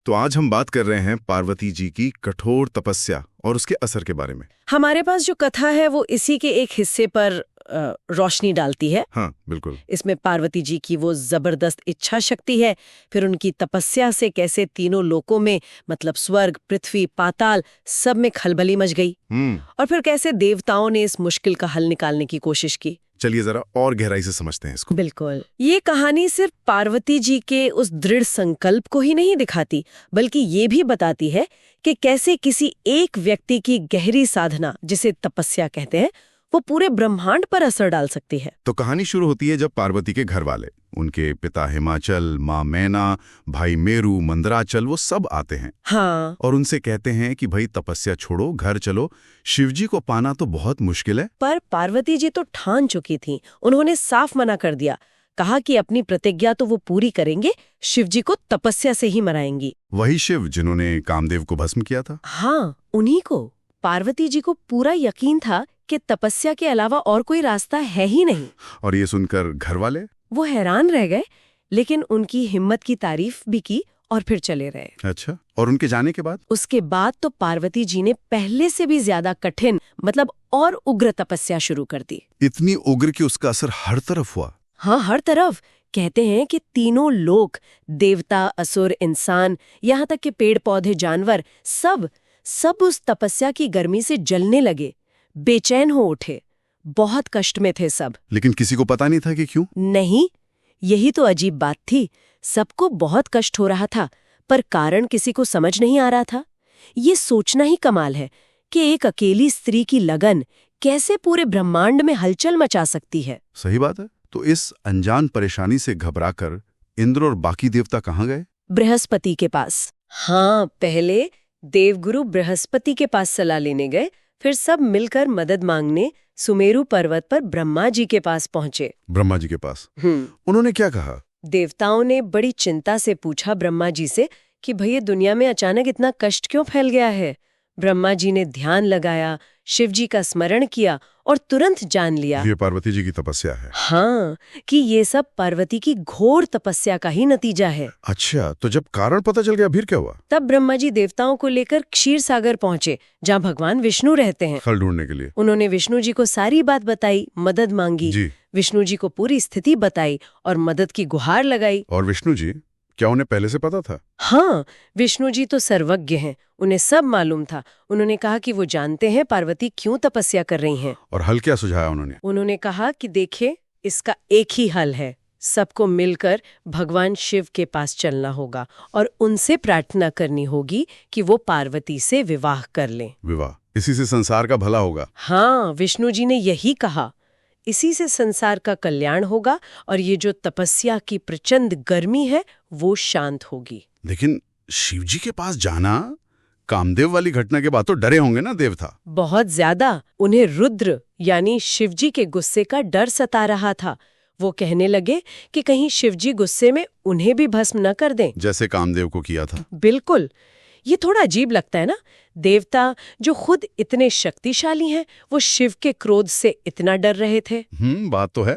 तो आज हम बात कर रहे हैं पार्वती जी की कठोर तपस्या और उसके असर के बारे में। हमारे पास जो कथा है वो इसी के एक हिस्से पर रोशनी डालती है। हाँ बिल्कुल। इसमें पार्वती जी की वो जबरदस्त इच्छा शक्ति है, फिर उनकी तपस्या से कैसे तीनों लोकों में मतलब स्वर्ग, पृथ्वी, पाताल सब में खलबली मच गई और फिर कैसे देवताओं ने इस मुश्किल का हल निकालने की कोशिश की। चलिए जरा और गहराई से समझते हैं इसको। बिल्कुल। ये कहानी सिर्फ पार्वती जी के उस दृढ़ संकल्प को ही नहीं दिखाती, बल्कि ये भी बताती है कि कैसे किसी एक व्यक्ति की गहरी साधना, जिसे तपस्या कहते हैं, वो पूरे ब्रह्मांड पर असर डाल सकती है। तो कहानी शुरू होती है जब पार्वती के घर वाले, उनके पिता हिमाचल, माँ मैना, भाई मेरू, मंदराचल, वो सब आते हैं। हाँ। और उनसे कहते हैं कि भाई तपस्या छोड़ो, घर चलो, शिवजी को पाना तो बहुत मुश्किल है। पर पार्वती जी तो ठान चुकी थीं। उन्होंने साफ मना कर दिया, कहा कि अपनी प्रतिज्ञा तो वो पूरी करेंगे, शिवजी को तपस्या से ही मराएंगी। वही शिव जिन्होंने कामदेव को भस्म किया था। हाँ, उन्हीं को। पार्वती जी को पूरा यकीन था कि तपस्या के अलावा और कोई रास्ता है ही नहीं। और ये सुनकर घर वाले वो हैरान रह गए, लेकिन उनकी हिम्मत की तारीफ भी की और फिर चले रहे। अच्छा, और उनके जाने के बाद? उसके बाद तो पार्वती जी ने पहले से भी ज्यादा कठिन मतलब और उग्र तपस्या शुरू कर दी। इतनी उग्र कि उसका असर हर तरफ हुआ। हाँ, हर तरफ। कहते हैं कि तीनों लोक, देवता, असुर, इंसान, यहाँ तक कि पेड़ पौधे, जानवर, सब उस तपस्या की गर्मी से जलने लगे, बेचैन हो उठे, बहुत कष्ट में थे सब। लेकिन किसी को पता नहीं था कि क्यों? नहीं, यही तो अजीब बात थी। सबको बहुत कष्ट हो रहा था, पर कारण किसी को समझ नहीं आ रहा था। ये सोचना ही कमाल है कि एक अकेली स्त्री की लगन कैसे पूरे ब्रह्मांड में हलचल मचा सकती है। सही बात है। तो इस अनजान परेशानी से घबराकर इंद्र और बाकी देवता कहाँ गए? बृहस्पति के पास। हाँ, पहले देवगुरु बृहस्पति के पास सलाह लेने गए, फिर सब मिलकर मदद मांगने सुमेरु पर्वत पर ब्रह्मा जी के पास पहुंचे। ब्रह्मा जी के पास? उन्होंने क्या कहा? देवताओं ने बड़ी चिंता से पूछा ब्रह्मा जी से कि भैया दुनिया में अचानक इतना कष्ट क्यों फैल गया है। ब्रह्मा जी ने ध्यान लगाया, शिव जी का स्मरण किया और तुरंत जान लिया ये पार्वती जी की तपस्या है। हाँ, कि ये सब पार्वती की घोर तपस्या का ही नतीजा है। अच्छा, तो जब कारण पता चल गया फिर क्या हुआ? तब ब्रह्मा जी देवताओं को लेकर क्षीर सागर पहुंचे, जहाँ भगवान विष्णु रहते हैं। हल ढूंढने के लिए उन्होंने विष्णु जी को सारी बात बताई, मदद मांगी जी। विष्णु जी को पूरी स्थिति बताई और मदद की गुहार लगाई। और विष्णु जी, क्या उन्हें पहले से पता था? हाँ, विष्णु जी तो सर्वज्ञ हैं, उन्हें सब मालूम था। उन्होंने कहा कि वो जानते हैं पार्वती क्यों तपस्या कर रही हैं। और हल क्या सुझाया उन्होंने? उन्होंने कहा कि देखिए, इसका एक ही हल है, सबको मिलकर भगवान शिव के पास चलना होगा और उनसे प्रार्थना करनी होगी कि वो पार्वती से विवाह कर लें। विवाह? इसी से संसार का भला होगा? हाँ, विष्णु जी ने यही कहा, इसी से संसार का कल्याण होगा और ये जो तपस्या की प्रचंड गर्मी है वो शांत होगी। लेकिन शिवजी के पास जाना, कामदेव वाली घटना के बाद तो डरे होंगे ना देवता? बहुत ज्यादा। उन्हें रुद्र यानी शिवजी के गुस्से का डर सता रहा था। वो कहने लगे कि कहीं शिवजी गुस्से में उन्हें भी भस्म न कर दें, जैसे कामदेव को किया था। बिल्कुल। ये थोड़ा अजीब लगता है ना, देवता जो खुद इतने शक्तिशाली हैं, वो शिव के क्रोध से इतना डर रहे थे। बात तो है।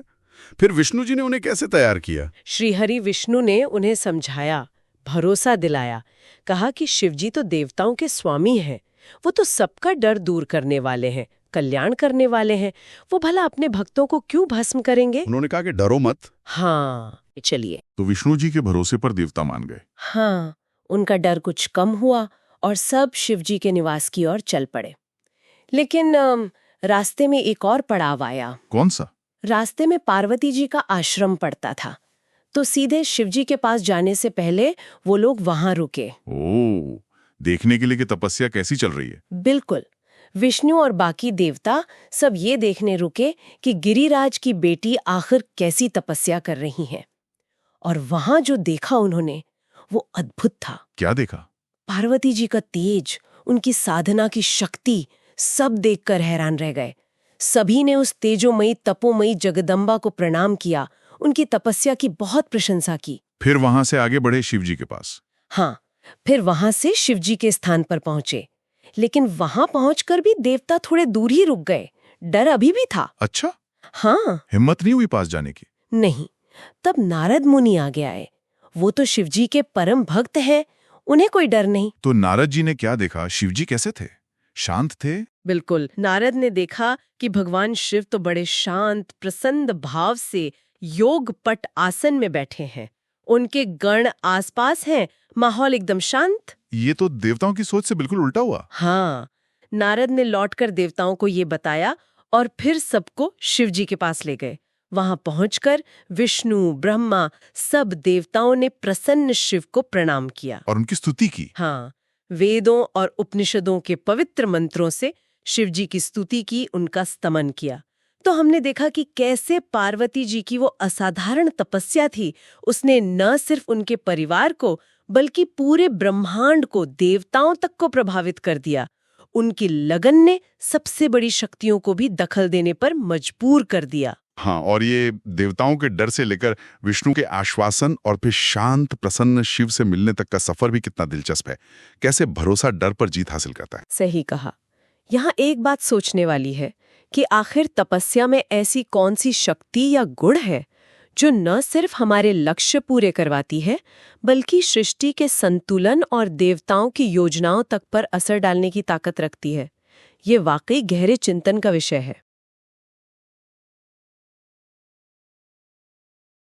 फिर विष्णु जी ने उन्हें कैसे तैयार किया? श्रीहरि विष्णु ने उन्हें समझाया, भरोसा दिलाया, कहा कि शिवजी तो देवताओं के स्वामी हैं, वो तो सबका डर दूर करने वाले हैं, कल्याण करने वाले हैं, वो भला अपने भक्तों को क्यों भस्म करेंगे। उन्होंने कहा कि डरो मत। हाँ, चलिए। तो विष्णु जी के भरोसे पर देवता मान गए। हाँ, उनका डर कुछ कम हुआ और सब शिवजी के निवास की ओर चल पड़े। लेकिन रास्ते में एक और पड़ाव आया। कौन सा? रास्ते में पार्वती जी का आश्रम पड़ता था, तो सीधे शिवजी के पास जाने से पहले वो लोग वहां रुके। ओह, देखने के लिए कि तपस्या कैसी चल रही है। बिल्कुल। विष्णु और बाकी देवता सब ये देखने रुके कि गिरिराज की बेटी आखिर कैसी तपस्या कर रही हैं। और वहां जो देखा उन्होंने वो अद्भुत था। क्या देखा? पार्वती जी का तेज, उनकी साधना की शक्ति, सब देखकर हैरान रह गए। सभी ने उस तेजोमयी तपोमयी जगदम्बा को प्रणाम किया, उनकी तपस्या की बहुत प्रशंसा की। फिर वहां से आगे बढ़े शिवजी के पास? हाँ, फिर वहां से शिवजी के स्थान पर पहुंचे, लेकिन वहां पहुंचकर भी देवता थोड़े दूर ही रुक गए, डर अभी भी था। अच्छा? हाँ, हिम्मत नहीं हुई पास जाने की? नहीं। तब नारद मुनि आगे आए। वो तो शिवजी के परम भक्त हैं, उन्हें कोई डर नहीं। तो नारद जी ने क्या देखा? शिवजी कैसे थे? शांत थे? बिल्कुल, नारद ने देखा कि भगवान शिव तो बड़े शांत प्रसन्न भाव से योग पट आसन में बैठे हैं। उनके गण आसपास हैं, माहौल एकदम शांत। ये तो देवताओं की सोच से बिल्कुल उल्टा हुआ। हाँ, नारद ने लौटकर देवताओं को ये बताया और फिर सबको शिवजी के पास ले गए। वहां पहुंचकर विष्णु, ब्रह्मा, सब देवताओं ने प्रसन्न शिव को प्रणाम किया और उनकी स्तुति की। हाँ, वेदों और उपनिषदों के पवित्र मंत्रों से शिवजी की स्तुति की, उनका स्तमन किया। तो हमने देखा कि कैसे पार्वती जी की वो असाधारण तपस्या थी। उसने न सिर्फ उनके परिवार को बल्कि पूरे ब्रह्मांड को, देवताओं तक को प्रभावित कर दिया। उनकी लगन ने सबसे बड़ी शक्तियों को भी दखल देने पर मजबूर कर दिया। हाँ, और ये देवताओं के डर से लेकर विष्णु के आश्वासन और फिर शांत प्रसन्न शिव से मिलने तक का सफर भी कितना दिलचस्प है। कैसे भरोसा डर पर जीत हासिल करता है। सही कहा। यहाँ एक बात सोचने वाली है कि आखिर तपस्या में ऐसी कौन सी शक्ति या गुण है जो न सिर्फ हमारे लक्ष्य पूरे करवाती है बल्कि सृष्टि के संतुलन और देवताओं की योजनाओं तक पर असर डालने की ताकत रखती है। ये वाकई गहरे चिंतन का विषय है।